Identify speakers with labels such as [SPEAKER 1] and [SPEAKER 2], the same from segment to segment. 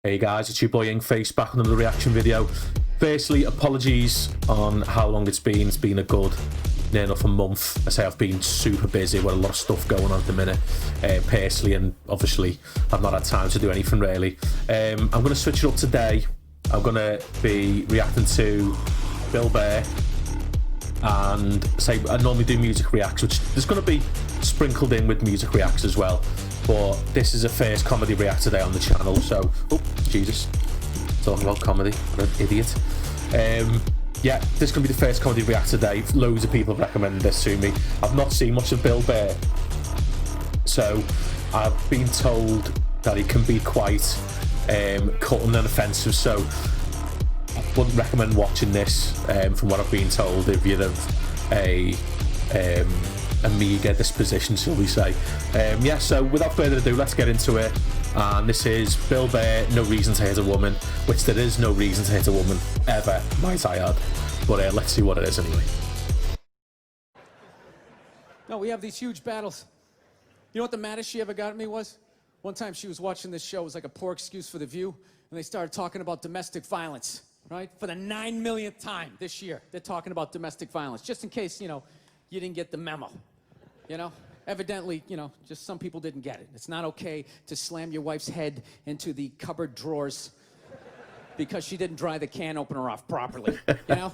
[SPEAKER 1] Hey guys, it's your boy Inkface back on another reaction video. Firstly, apologies on how long it's been. It's been a good near enough a month. I say I've been super busy with a lot of stuff going on at the minute, personally, and obviously I've not had time to do anything really. I'm going to switch it up today. I'm going to be reacting to Bill Burr, and say I normally do music reacts, which there's going to be sprinkled in with music reacts as well. But this is a first comedy react today on the channel, so oh Jesus, talking about comedy, what an idiot. Yeah, this is gonna be the first comedy react today. Loads of people have recommended this to me. I've not seen much of Bill Burr, so I've been told that he can be quite cutting and offensive, so I wouldn't recommend watching this from what I've been told if you're of a meager disposition, shall we say. Yeah, so without further ado, let's get into it. And this is Bill Burr, No Reason to Hit a Woman, which there is no reason to hit a woman ever, might I add. But let's see what it is anyway.
[SPEAKER 2] No, we have these huge battles. You know what the maddest she ever got at me was? One time she was watching this show, it was like a poor excuse for The View, and they started talking about domestic violence, right? For the 9 millionth time this year, they're talking about domestic violence, just in case, you know, you didn't get the memo. You know, evidently, you know, just some people didn't get it. It's not okay to slam your wife's head into the cupboard drawers because she didn't dry the can opener off properly, you know?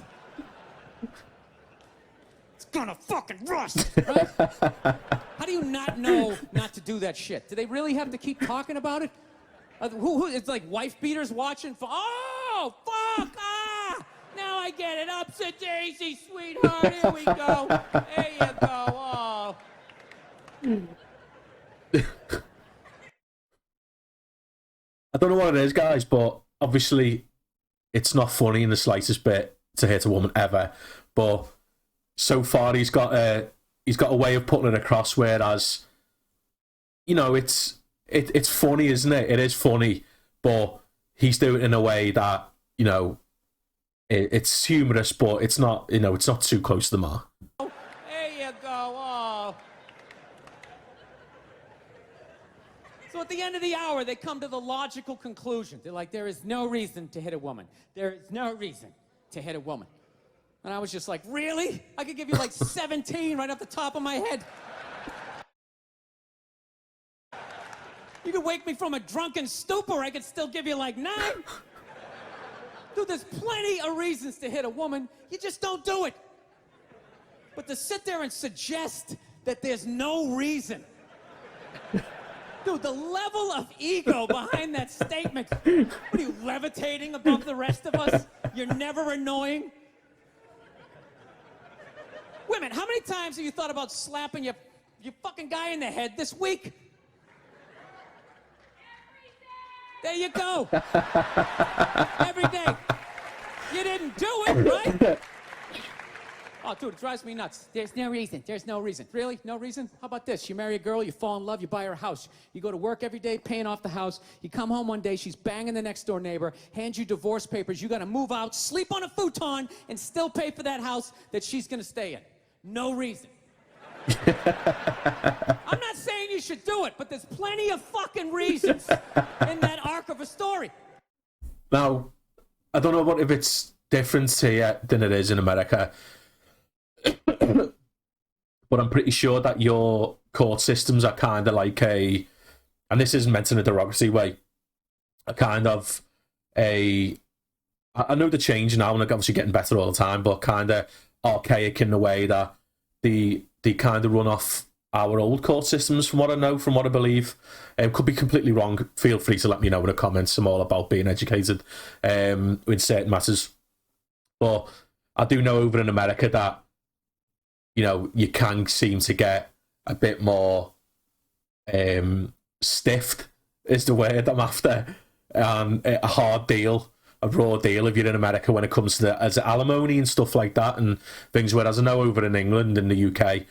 [SPEAKER 2] It's gonna fucking rust, right? How do you not know not to do that shit? Do they really have to keep talking about it? It's like wife beaters watching for, oh, fuck, ah! Now I get it. Upset daisy, sweetheart. Here we go. There you go. Oh.
[SPEAKER 1] I don't know what it is, guys, but obviously it's not funny in the slightest bit to hit a woman ever. But so far he's got a way of putting it across, whereas, you know, it's funny, isn't it? It is funny, but he's doing it in a way that, you know, it's humorous, but it's not, you know, it's not too close to the mark.
[SPEAKER 2] There you go. Oh. So at the end of the hour, they come to the logical conclusion. They're like, there is no reason to hit a woman. There is no reason to hit a woman. And I was just like, really? I could give you like 17 right off the top of my head. You could wake me from a drunken stupor, I could still give you like 9. Dude, there's plenty of reasons to hit a woman. You just don't do it. But to sit there and suggest that there's no reason. Dude, the level of ego behind that statement. What are you, levitating above the rest of us? You're never annoying? Wait a minute, how many times have you thought about slapping your fucking guy in the head this week? There you go. Every day. You didn't do it, right? Oh, dude, it drives me nuts. There's no reason. There's no reason. Really? No reason? How about this? You marry a girl, you fall in love, you buy her a house. You go to work every day, paying off the house. You come home one day, she's banging the next door neighbor, hands you divorce papers. You got to move out, sleep on a futon, and still pay for that house that she's going to stay in. No reason. I'm not saying you should do it, but there's plenty of fucking reasons in that arc of a story.
[SPEAKER 1] Now, I don't know if it's different here than it is in America, but I'm pretty sure that your court systems are kind of like a, and this isn't meant in a derogatory way, a kind of a, I know they're changing now and they're obviously getting better all the time, but kind of archaic in the way that they kind of run off our old court systems, from what I know, from what I believe. Could be completely wrong. Feel free to let me know in the comments. I'm all about being educated in certain matters. But I do know over in America that, you know, you can seem to get a bit more stiffed, is the word I'm after, and a hard deal, a raw deal if you're in America when it comes to as alimony and stuff like that and things. Whereas I know over in England and the UK,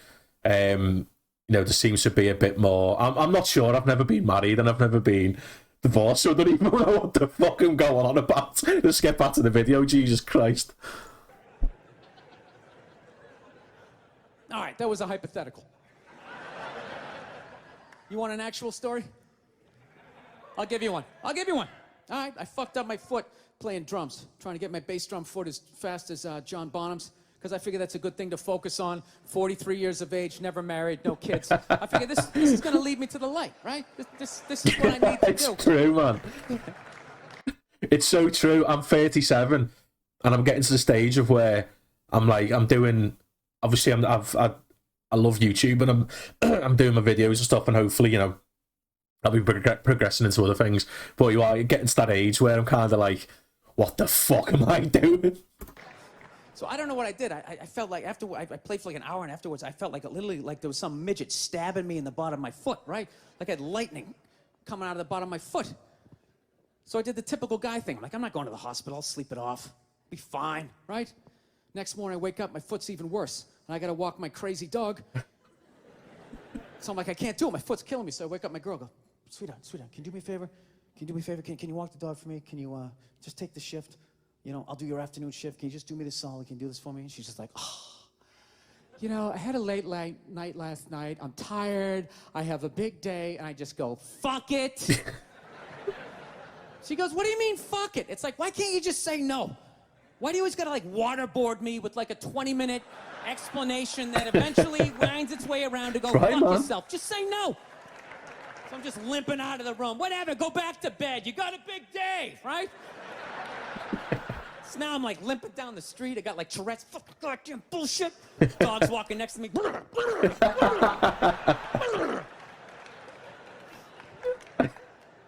[SPEAKER 1] you know, there seems to be a bit more. I'm not sure. I've never been married and I've never been divorced, so I don't even know what the fuck I'm going on about. Let's get back to the video. Jesus Christ.
[SPEAKER 2] All right, that was a hypothetical. You want an actual story? I'll give you one. All right, I fucked up my foot playing drums, trying to get my bass drum foot as fast as John Bonham's, because I figure that's a good thing to focus on. 43 years of age, never married, no kids. I figure this is going to lead me to the light, right? This is what I need to do.
[SPEAKER 1] It's true, man. It's so true. I'm 37, and I'm getting to the stage of where I'm like, I'm doing. Obviously, I love YouTube, and I'm doing my videos and stuff, and hopefully, you know, I'll be progressing into other things. But you are getting to that age where I'm kind of like, what the fuck am I doing?
[SPEAKER 2] So I don't know what I did. I felt like after I played for like an hour, and afterwards I felt like literally like there was some midget stabbing me in the bottom of my foot, right? Like I had lightning coming out of the bottom of my foot. So I did the typical guy thing. I'm like, I'm not going to the hospital. I'll sleep it off. Be fine, right? Next morning I wake up, my foot's even worse, and I got to walk my crazy dog. So I'm like, I can't do it. My foot's killing me. So I wake up my girl, go, sweetheart, can you do me a favor? Can you do me a favor? Can you walk the dog for me? Can you just take the shift? You know, I'll do your afternoon shift. Can you just do me this solid? Can you do this for me? And she's just like, oh. You know, I had a late night last night. I'm tired. I have a big day. And I just go, fuck it. She goes, what do you mean, fuck it? It's like, why can't you just say no? Why do you always gotta like waterboard me with like a 20-minute explanation that eventually winds its way around to go,
[SPEAKER 1] right,
[SPEAKER 2] fuck
[SPEAKER 1] man.
[SPEAKER 2] yourself. Just say no. So I'm just limping out of the room. Whatever, go back to bed. You got a big day, right? So now I'm like limping down the street. I got like Tourette's, fucking goddamn bullshit. Dog's walking next to me.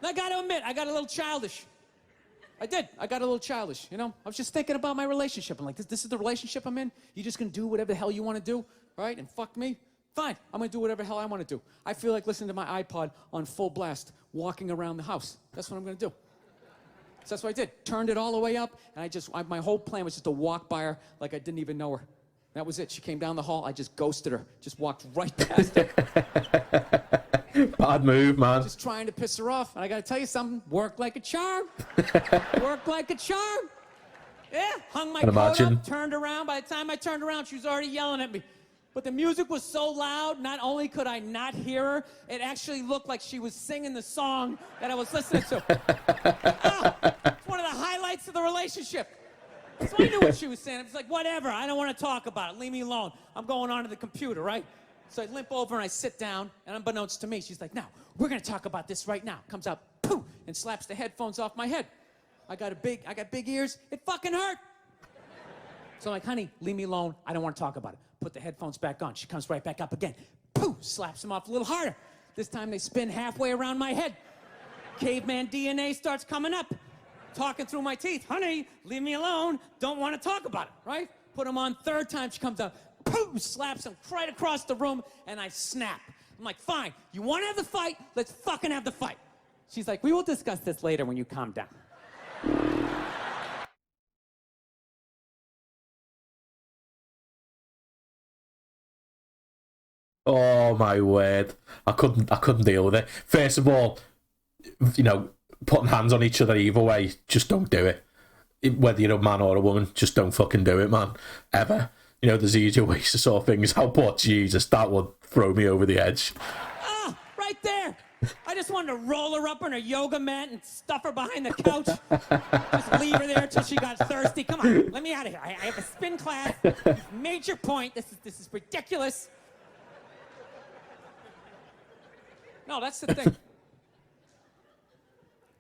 [SPEAKER 2] I gotta admit, I got a little childish. I did. I got a little childish, you know? I was just thinking about my relationship. I'm like, this is the relationship I'm in? You just gonna do whatever the hell you wanna do, right? And fuck me? Fine, I'm gonna do whatever the hell I wanna do. I feel like listening to my iPod on full blast, walking around the house. That's what I'm gonna do. So that's what I did. Turned it all the way up, and my whole plan was just to walk by her like I didn't even know her. That was it. She came down the hall, I just ghosted her. Just walked right past her.
[SPEAKER 1] Bad move, man.
[SPEAKER 2] Just trying to piss her off. And I gotta tell you something, worked like a charm. Worked like a charm. Yeah, hung my coat up, turned around. By the time I turned around, she was already yelling at me. But the music was so loud, not only could I not hear her, it actually looked like she was singing the song that I was listening to. It's one of the highlights of the relationship. So I knew what she was saying. I was like, whatever, I don't want to talk about it. Leave me alone. I'm going onto the computer, right? So I limp over and I sit down, and unbeknownst to me, she's like, now, we're going to talk about this right now. Comes out, poof, and slaps the headphones off my head. I got big ears. It fucking hurt. So I'm like, honey, leave me alone. I don't want to talk about it. Put the headphones back on. She comes right back up again. Poof, slaps them off a little harder. This time they spin halfway around my head. Caveman DNA starts coming up. Talking through my teeth. Honey, leave me alone. Don't want to talk about it, right? Put them on. Third time she comes out. Poof, slaps him right across the room, and I snap. I'm like, fine, you want to have the fight? Let's fucking have the fight. She's like, we will discuss this later when you calm down.
[SPEAKER 1] Oh my word. I couldn't deal with it. First of all, you know, putting hands on each other either way, just don't do it. Whether you're a man or a woman, just don't fucking do it, man. Ever. You know, there's easier ways to sort things out, but Jesus, that would throw me over the edge.
[SPEAKER 2] Ah, right there. I just wanted to roll her up on her yoga mat and stuff her behind the couch. Just leave her there until she got thirsty. Come on, let me out of here. I have a spin class. You've made your point. This is ridiculous. No, that's the thing.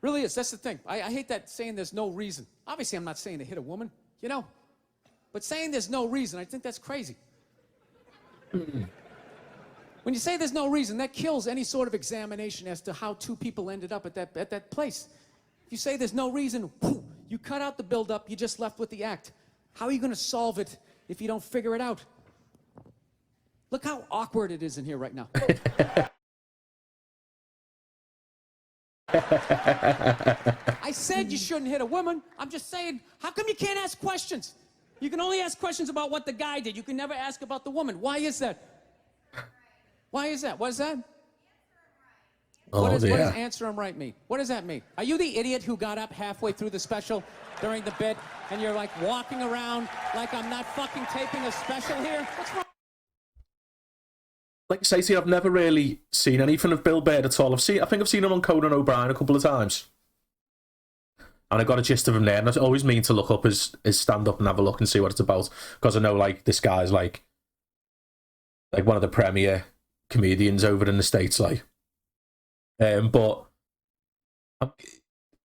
[SPEAKER 2] Really is. That's the thing. I hate that saying there's no reason. Obviously, I'm not saying to hit a woman, you know. But saying there's no reason, I think that's crazy. When you say there's no reason, that kills any sort of examination as to how two people ended up at that place. If you say there's no reason, whoo, you cut out the build-up, you're just left with the act. How are you going to solve it if you don't figure it out? Look how awkward it is in here right now. I said you shouldn't hit a woman. I'm just saying, how come you can't ask questions? You can only ask questions about what the guy did. You can never ask about the woman. Why is that? Why is that? What is that?
[SPEAKER 1] Oh,
[SPEAKER 2] what does answer him right mean? What does that mean? Are you the idiot who got up halfway through the special during the bit and you're like walking around like I'm not fucking taping a special here? What's wrong?
[SPEAKER 1] Like I say, I've never really seen anything of Bill Burr at all. I think I've seen him on Conan O'Brien a couple of times. And I got a gist of him there, and I always mean to look up his stand-up and have a look and see what it's about, because I know, like, this guy's, like one of the premier comedians over in the States, like. But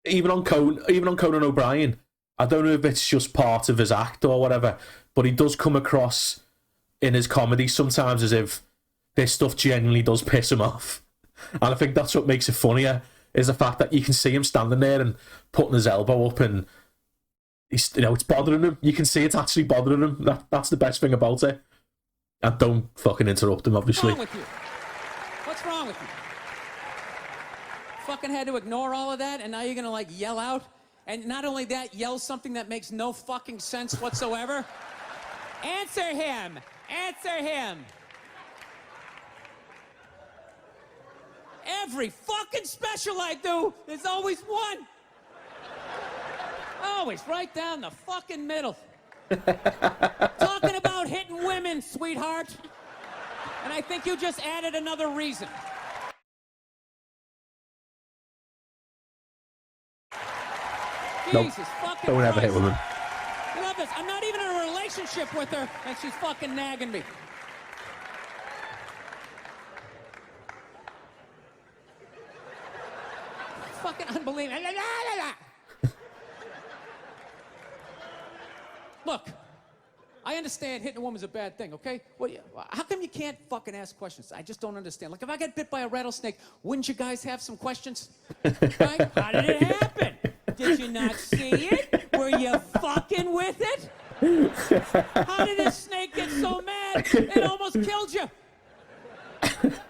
[SPEAKER 1] even on Conan O'Brien, I don't know if it's just part of his act or whatever, but he does come across in his comedy sometimes as if this stuff genuinely does piss him off. And I think that's what makes it funnier, is the fact that you can see him standing there and putting his elbow up, and he's, it's bothering him. You can see it's actually bothering him. That's the best thing about it. And don't fucking interrupt him, obviously.
[SPEAKER 2] What's wrong with you? What's wrong with you? Fucking had to ignore all of that, and now you're gonna, like, yell out? And not only that, yell something that makes no fucking sense whatsoever? Answer him! Answer him! Every fucking special I do, there's always one. Always right down the fucking middle. Talking about hitting women, sweetheart. And I think you just added another reason.
[SPEAKER 1] Nope.
[SPEAKER 2] Jesus fucking
[SPEAKER 1] Don't ever hit
[SPEAKER 2] Christ.
[SPEAKER 1] women.
[SPEAKER 2] You love this. I'm not even in a relationship with her, and she's fucking nagging me. Fucking unbelievable. La, la, la, la. Look, I understand hitting a woman's a bad thing, okay? How come you can't fucking ask questions? I just don't understand. Like, if I got bit by a rattlesnake, wouldn't you guys have some questions? Right? How did it happen? Did you not see it? Were you fucking with it? How did this snake get so mad it almost killed you?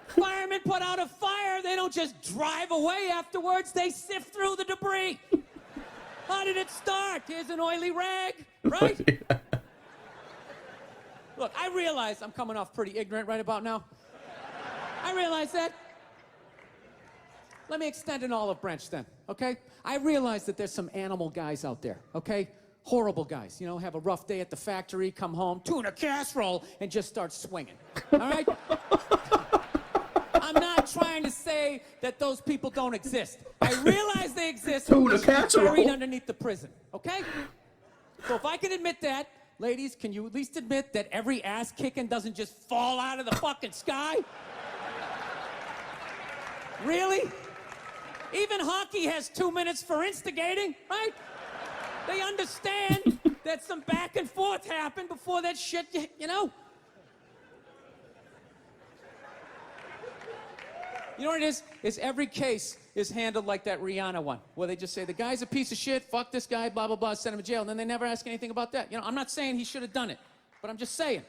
[SPEAKER 2] Firemen put out a fire. They don't just drive away afterwards. They sift through the debris. How did it start? Here's an oily rag, right? Look, I realize I'm coming off pretty ignorant right about now. I realize that. Let me extend an olive branch then, okay? I realize that there's some animal guys out there, okay? Horrible guys, have a rough day at the factory, come home, tuna casserole, and just start swinging, all right? I'm not trying to say that those people don't exist. I realize they exist.
[SPEAKER 1] Tuna casserole.
[SPEAKER 2] Buried underneath the prison, okay? So if I can admit that, ladies, can you at least admit that every ass kicking doesn't just fall out of the fucking sky? Really? Even hockey has 2 minutes for instigating, right? They understand that some back and forth happened before that shit, you know? You know what it is? Is every case is handled like that Rihanna one, where they just say, the guy's a piece of shit, fuck this guy, blah, blah, blah, send him to jail, and then they never ask anything about that. I'm not saying he should have done it, but I'm just saying.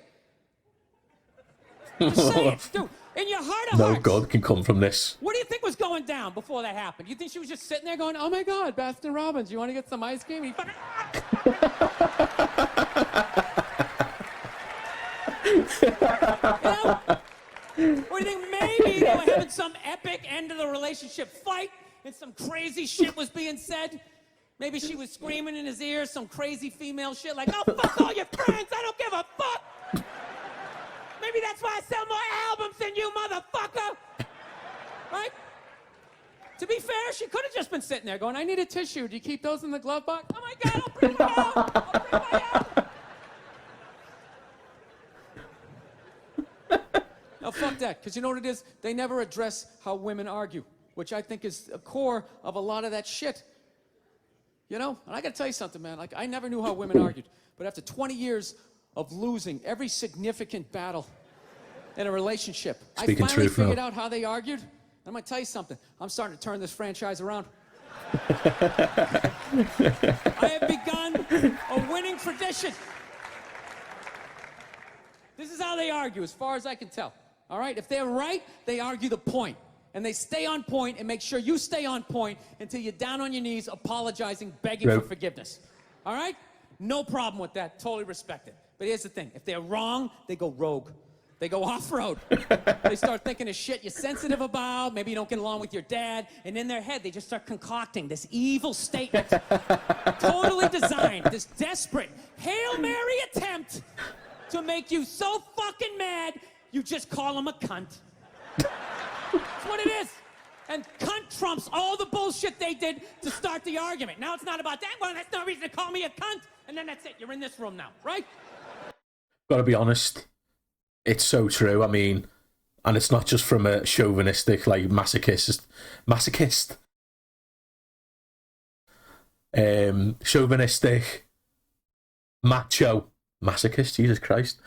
[SPEAKER 2] Just saying, dude, in your heart of
[SPEAKER 1] No
[SPEAKER 2] hearts.
[SPEAKER 1] good can come from this.
[SPEAKER 2] What do you think was going down before that happened? You think she was just sitting there going, oh my God, Baskin Robbins, you want to get some ice cream? And he fucking... Or do you think maybe they were having some epic end of the relationship fight and some crazy shit was being said? Maybe she was screaming in his ear some crazy female shit like, oh, fuck all your friends, I don't give a fuck. Maybe that's why I sell more albums than you, motherfucker. Right? To be fair, she could have just been sitting there going, I need a tissue. Do you keep those in the glove box? Oh my God, I'll bring them out. I'll bring my out. Now, fuck that, because you know what it is? They never address how women argue, which I think is a core of a lot of that shit. And I got to tell you something, man. Like, I never knew how women argued, but after 20 years of losing every significant battle in a relationship, I finally figured out how they argued. I'm going to tell you something. I'm starting to turn this franchise around. I have begun a winning tradition. This is how they argue, as far as I can tell. All right? If they're right, they argue the point. And they stay on point and make sure you stay on point until you're down on your knees, apologizing, begging for forgiveness. All right? No problem with that. Totally respect it. But here's the thing. If they're wrong, they go rogue. They go off-road. They start thinking of shit you're sensitive about. Maybe you don't get along with your dad. And in their head, they just start concocting this evil statement. Totally designed. This desperate Hail Mary attempt to make you so fucking mad, you just call him a cunt. That's what it is. And cunt trumps all the bullshit they did to start the argument. Now it's not about that. Well, that's no reason to call me a cunt. And then that's it. You're in this room now, right?
[SPEAKER 1] Gotta be honest, it's so true. I mean, and it's not just from a chauvinistic, like, chauvinistic, macho, masochist, Jesus Christ,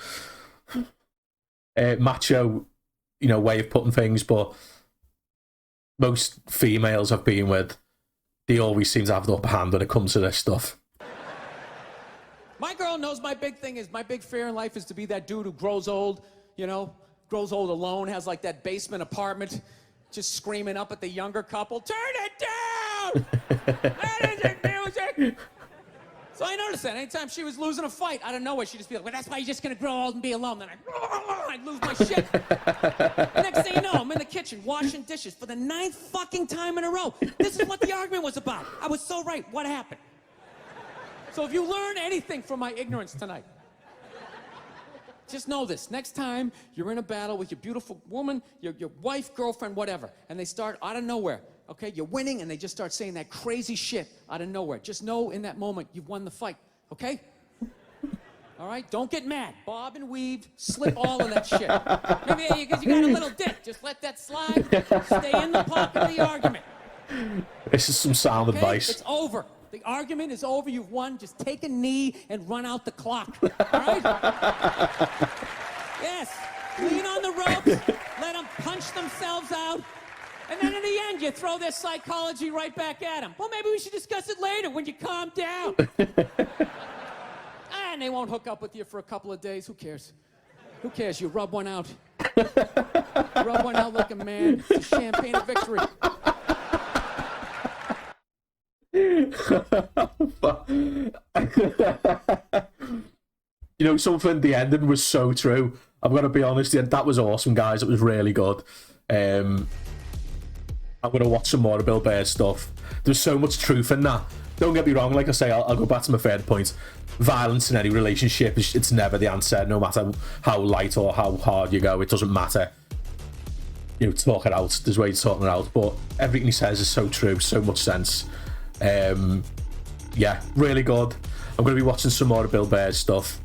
[SPEAKER 1] macho, you know, way of putting things, but most females I've been with, they always seem to have the upper hand when it comes to this stuff.
[SPEAKER 2] My girl knows my big thing is, my big fear in life is to be that dude who grows old, you know, grows old alone, has like that basement apartment, just screaming up at the younger couple, turn it down! That isn't music! So I noticed that anytime she was losing a fight, out of nowhere, she'd just be like, well, that's why you're just gonna grow old and be alone. Then I'd lose my shit. Next thing you know, I'm in the kitchen washing dishes for the 9th fucking time in a row. This is what the argument was about. I was so right. What happened? So if you learn anything from my ignorance tonight, just know this. Next time you're in a battle with your beautiful woman, your wife, girlfriend, whatever, and they start out of nowhere, okay? You're winning, and they just start saying that crazy shit out of nowhere. Just know in that moment you've won the fight, okay? All right? Don't get mad. Bob and weave, slip all of that shit. Maybe because you got a little dick. Just let that slide. Stay in the pocket of the argument.
[SPEAKER 1] This is some sound advice.
[SPEAKER 2] It's over. The argument is over. You've won. Just take a knee and run out the clock. All right? Yes. Lean on the ropes. Let them punch themselves out. And then in the end, you throw their psychology right back at them. Well, maybe we should discuss it later when you calm down. And they won't hook up with you for a couple of days. Who cares? Who cares? You rub one out. Rub one out like a man. It's a champagne of victory.
[SPEAKER 1] You know, something, the ending was so true. I've got to be honest, that was awesome, guys. It was really good. I'm going to watch some more of Bill Burr's stuff. There's so much truth in that. Don't get me wrong, like I say, I'll go back to my third point. Violence in any relationship, it's never the answer, no matter how light or how hard you go. It doesn't matter. You know, talk it out. There's ways of talking it out. But everything he says is so true, so much sense. Yeah, really good. I'm going to be watching some more of Bill Burr's stuff.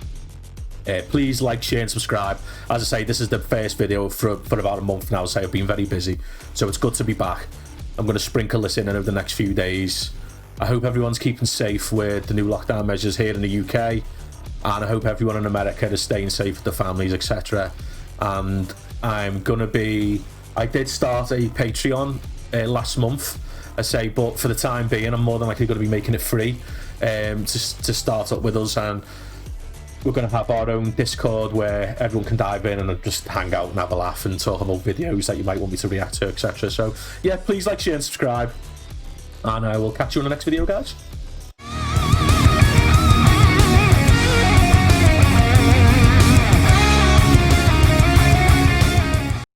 [SPEAKER 1] Please like, share and subscribe. As I say, this is the first video for about a month now, so I've been very busy, so it's good to be back. I'm going to sprinkle this in over the next few days. I hope everyone's keeping safe with the new lockdown measures here in the UK, and I hope everyone in America is staying safe with their families, etc. And I did start a Patreon last month, I say, but for the time being, I'm more than likely going to be making it free to start up with us, and we're going to have our own Discord where everyone can dive in and just hang out and have a laugh and talk about videos that you might want me to react to, etc. So yeah, please like, share and subscribe, and I will catch you in the next video, guys.